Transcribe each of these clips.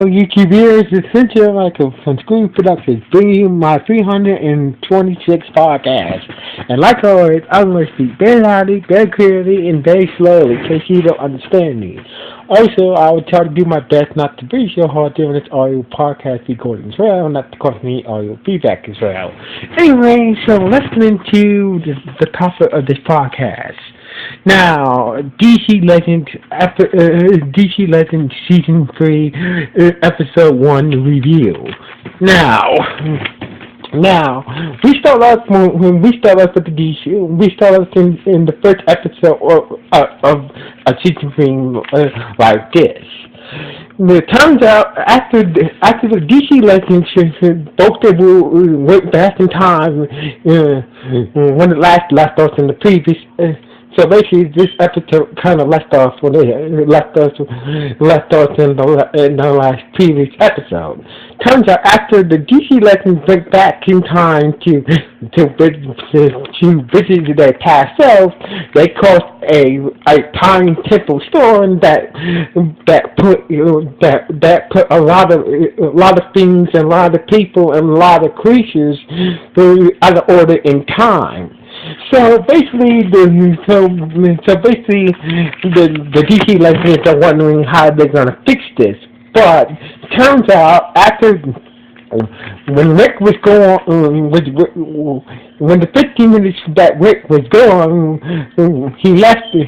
YouTube viewers, it's Cynthia Michael from Screen Productions, bringing you my 326 podcast. And like always, I'm going to speak very loudly, very clearly, and very slowly, in case you don't understand me. Also, I will try to do my best not to breathe so hard during this audio podcast recording as well, not to cause me audio feedback as well. Anyway, so let's get into the topic of this podcast. Now, DC Legends after DC Legends season 3, episode 1 review. Now, we start off when we start off with the DC. We start off in the first episode of season 3 like this. It turns out after the DC Legends, both they went back in time when it last off in the previous. So basically, this episode kind of left off when they left us in the last previous episode. Turns out after the DC Legends went back in time to visit their past selves, they caused a time temple storm that put a lot of things and a lot of people and a lot of creatures out of order in time. So basically, the DC Legends are wondering how they're gonna fix this. But turns out after when Rick was gone, when the 15 minutes that Rick was gone, he left the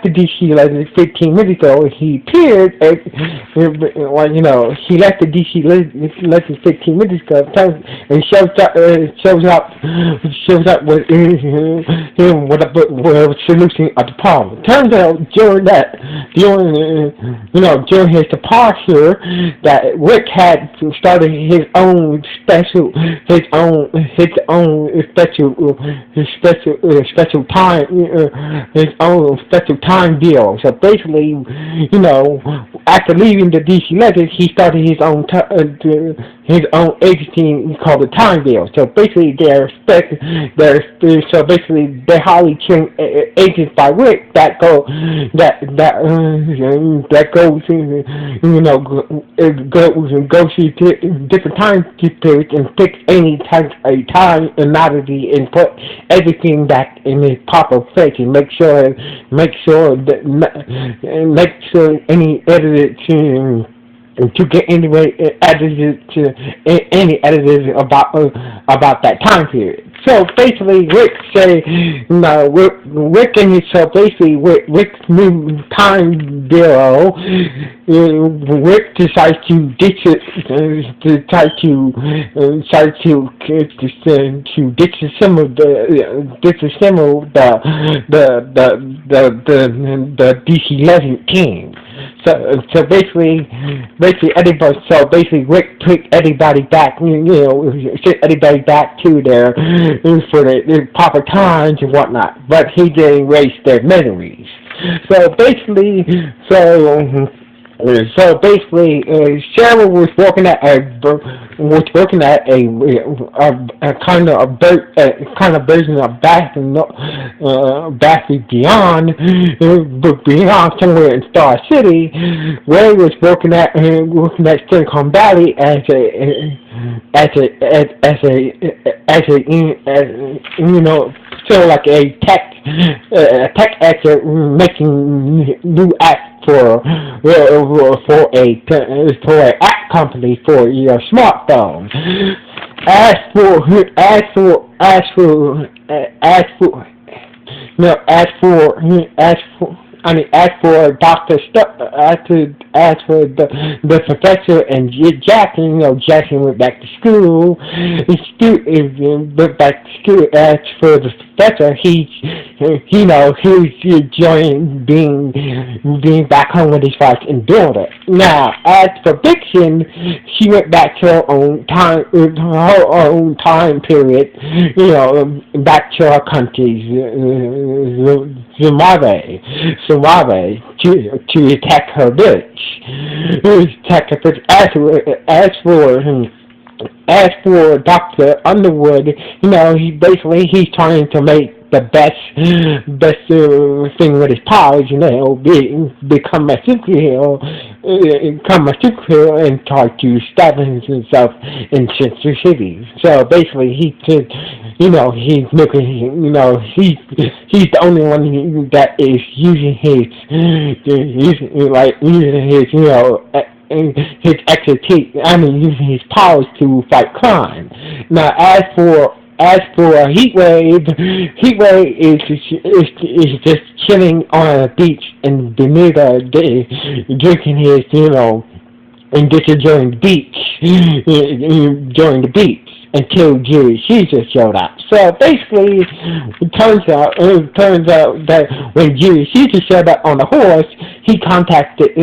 DC Legends 15 minutes ago. He appeared, he left the DC Legends 15 minutes ago, and shows up with a solution of the problem. Turns out during his departure, that Rick had started his own special time. His own special time deal. So basically, after leaving the DC Legends, he started his own agency called the Time Deal. So basically, they're highly trained agents by Rick that goes to different time periods and fix any type of time anomaly and put everything back in its proper place and make sure any edited to get any editors about that time period. So basically, Rick's new time bureau, Rick decides to ditch it, to disassemble the DC Legend team. So basically Rick took everybody back, sent everybody back to their proper times and whatnot, but he didn't erase their memories. So basically, Sarah was working at a kind of version of Batman Beyond, but Beyond somewhere in Star City. Ray was working at Silicon Valley as like a tech actor making new apps for an app company for your smartphone. As for the professor and Jackson, Jackson went back to school. Went back to school. As for the professor, he was enjoying being back home with his wife and daughter. Now, as for Vixen, she went back to her own time period. Back to her country, Zimbabwe, to attack her village. As for Dr. Underwood, he's trying to make the best thing with his powers, become a superhero, become a superhero and try to establish himself in Central City. So basically, he could, he's looking, he's the only one that is using his expertise, using his powers to fight crime. Now, as for Heatwave is just chilling on a beach in Bermuda, drinking his, and just enjoying the beach, until Julius Caesar showed up. So basically, it turns out that when Julius Caesar showed up on the horse, he contacted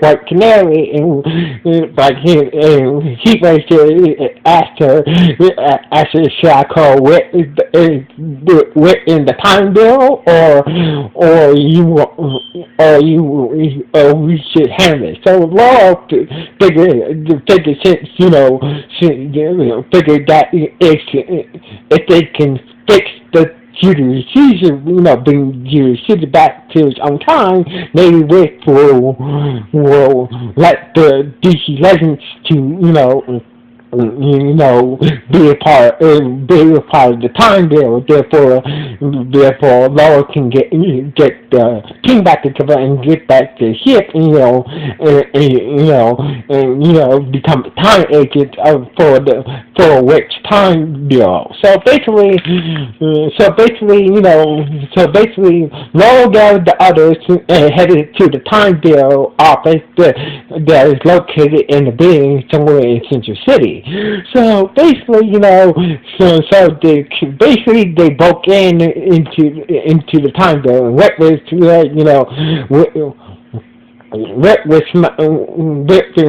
White Canary, and he asked her, should I call Wit in the time bill, or we should handle it. So Law figured that if they can fix the Julius Caesar, bring Julius Caesar back to his own time, maybe Rick will let the DC Legends to, be a part of the time bill. Therefore, Laura can get the team back together and get back the ship, and become a time agent for Rick's time bill. So basically, Laura gathered the others and headed to the time bill office that is located in the building somewhere in Central City. So basically, they broke into the time bill, and Rick was,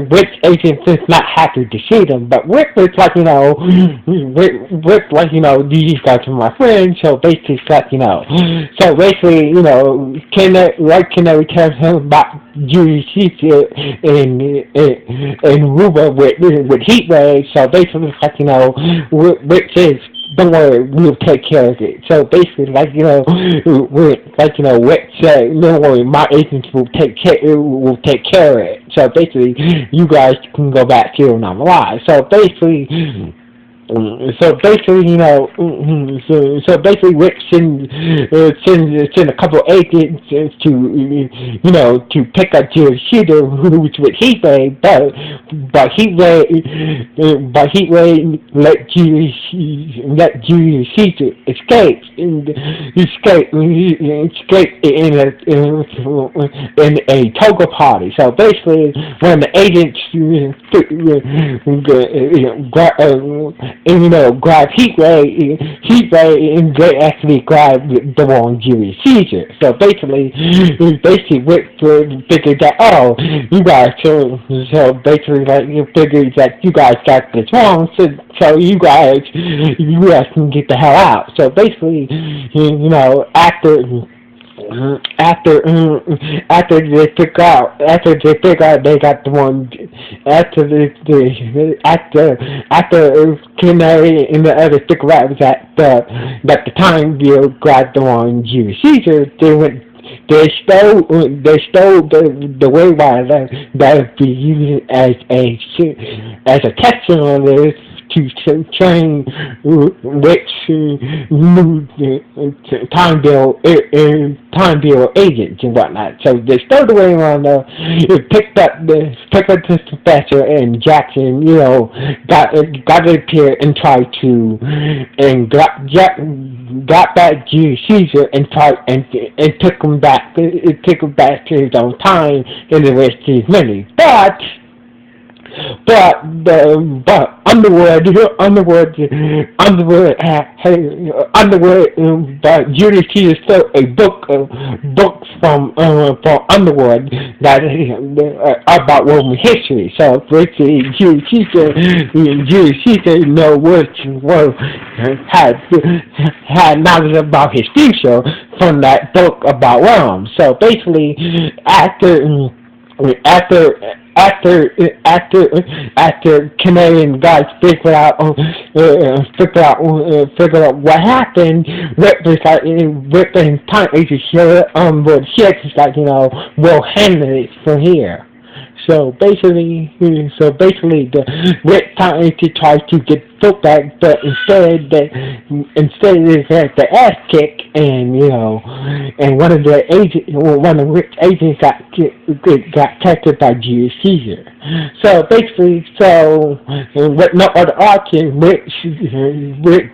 Rick's agent is not happy to see them, but Rick was like, these guys are my friends, so basically it's like, Canary tells him about Julius Caesar and Ruba with Heatwave, so basically it's like, Rick says, don't worry, we'll take care of it. So basically, Rick said, don't worry, my agents will take care of it. So basically, you guys can go back to your normal lives. So basically, Rick send a couple agents to pick up Julius Caesar, who's with Heatwave, but Heatwave let Julius Caesar escape in a toga party. So basically, when the agents grab Heatwave, and they actually grab the wrong Julius Caesar. So basically Rick figured that, you guys, so basically you figured that you guys got this wrong, so you guys can get the hell out. So basically, after they figure out they got the one, after Canary and the others figure out that the time deal got the one Julius Caesar, they stole the waywinder that would be used as a testing on this to train Rick's new time bill agents and whatnot. So they stowed away around picked up the professor, and Jackson, got it up here and tried to got back Julius Caesar and took him back to his own time and the rest of his money. But Julius Caesar stole a book from Underwood that about Roman history. So basically, Julius Caesar had knowledge about his future from that book about Rome. So basically, after Canadian guys figure out what happened, Rick and time agent showed on board ships. It's like, we'll handle it from here. the Rick scientist tries to get Silk back, but instead they had the ass kick, and and one of Rick's agents got captured by Julius Caesar. So basically, with no other option, Rick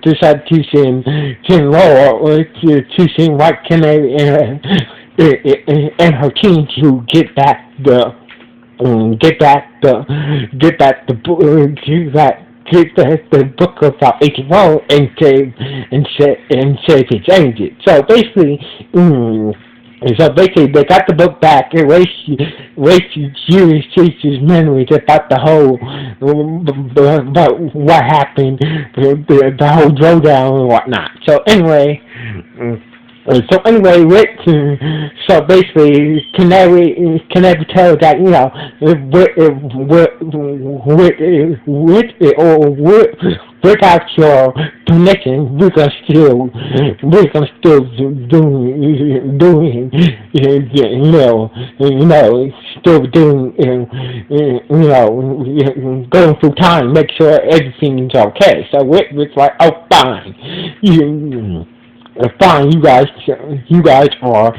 decided to send Laura to send White Canary and her team to get the book about H1 and save its agent. So basically, they got the book back and erased Julius Caesar's memories about the whole, about what happened, the whole throwdown and whatnot. Rick. So basically, Canary tells that without your permission, we're gonna still still doing going through time, make sure everything's okay. So Rick was like, oh fine, fine, you guys are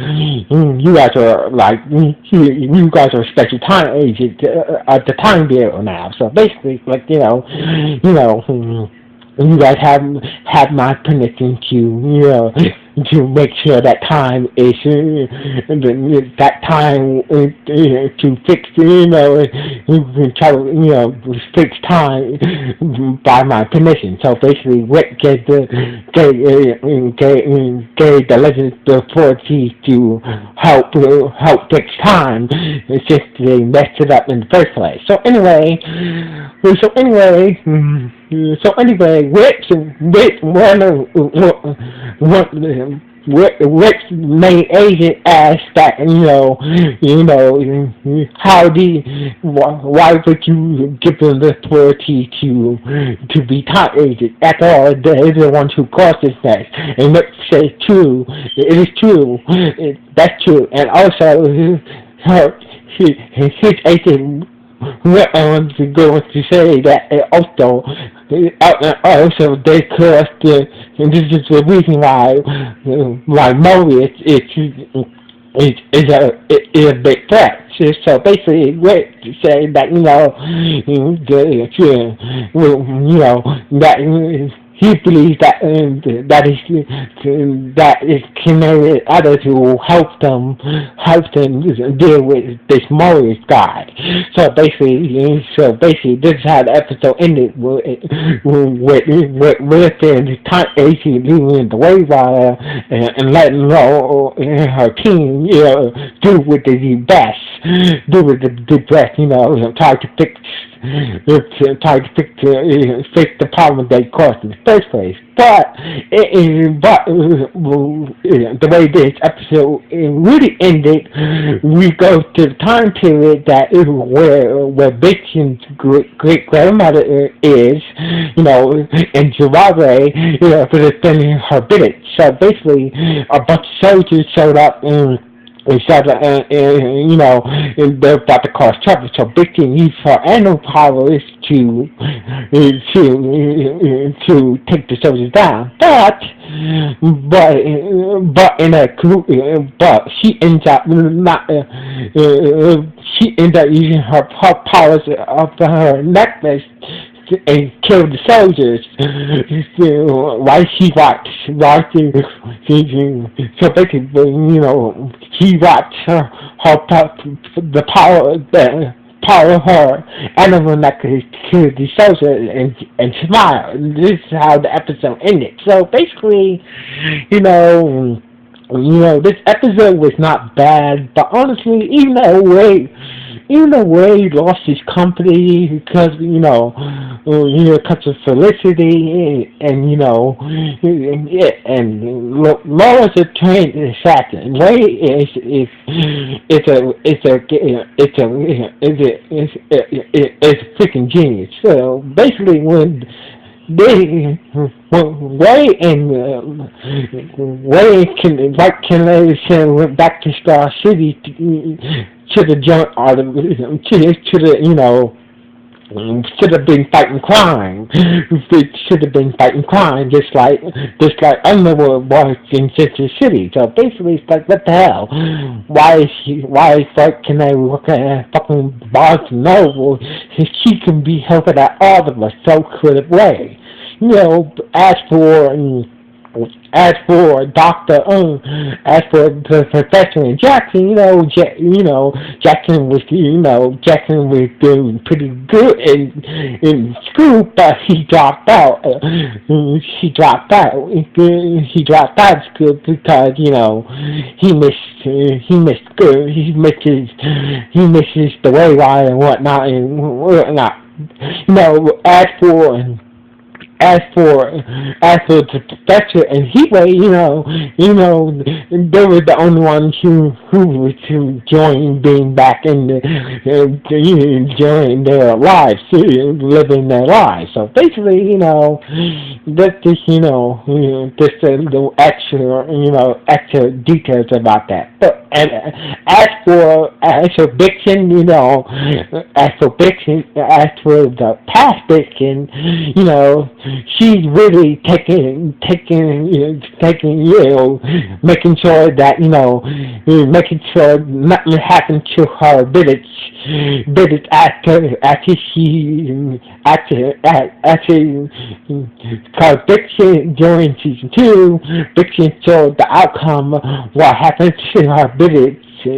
like, you guys are special time agents at the time bureau now. So basically, like, you guys have my permission to make sure that time is to fix try to fix time by my permission. So basically, Rick gave the Legends Authority to help fix time since they messed it up in the first place. So anyway, Rick's main agent asked that, why would you give them the authority to be top agent? After all, they're the ones who caused this mess. And Rick says, true, it is true, that's true. And also, his agent went on to go to say that also they caused and this is the reason why Murray is a big threat. So basically, Rick saying that that he believes that is Canary others who help them deal with this Morris guy. So basically, this is how the episode ended with the time agent leaving the Waywire and letting Laura and her team do what they do best, try to fix the problem they caused in the first place. But the way this episode really ended, we go to the time period that where Vixen's great grandmother is, and Girardi, for defending her village. So basically, a bunch of soldiers showed up and they're about to cause trouble. So Vixen used her animal powers to take the soldiers down. But she ends up using her powers of her necklace and kill the soldiers. Why she watched? So basically, he watched the power of her animal necklace to kill the soldiers and smile. This is how the episode ended. So basically, this episode was not bad, but honestly, even though Ray lost his company because because of Felicity and Laura's a trained assassin. Ray is a freaking genius. So basically, when Way can like Canadian went back to Star City to the joint or to the should have been fighting crime. It should have been fighting crime, just like Underwood was in Central City. So basically, it's like, what the hell? Why is like can I work at fucking Barnes and Noble? She can be helping out all of us so creative way. As for Professor and Jackson, Jackson was doing pretty good in school, but he dropped out. He dropped out. He dropped out of school because he missed school. He misses the way ride and whatnot and whatnot. As for the professor and Heatwave, they were the only ones who was to join being back in enjoying their lives, living their lives. So basically, that's just just a little extra details about that. But as for Vixen, as for the past Vixen, she's really taking, making sure that, making sure nothing happened to her village after because Vixen during season 2, Vixen showed the outcome of what happened to her village. She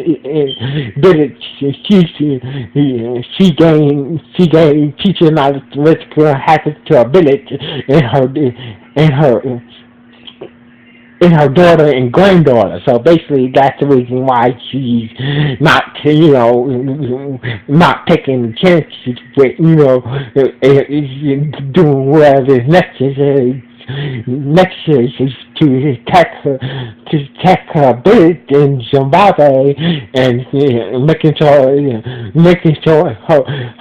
gained teaching knowledge what's going to happen to her village and her daughter and granddaughter. So basically, that's the reason why she's not, not taking chances with, doing whatever is necessary to attack her village in Zimbabwe and making sure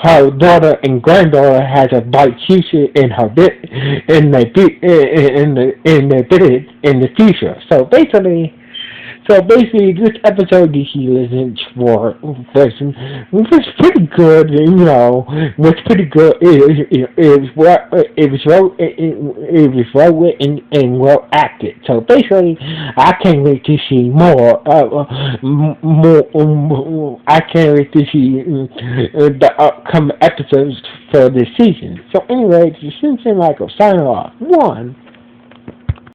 her daughter and granddaughter has a bright future in her in the village in the future. So basically, this episode that she listened for was pretty good. Was pretty good. It was well written and well acted. So basically, I can't wait to see more. I can't wait to see the upcoming episodes for this season. So anyway, this is Simpson Michael signing off. 1.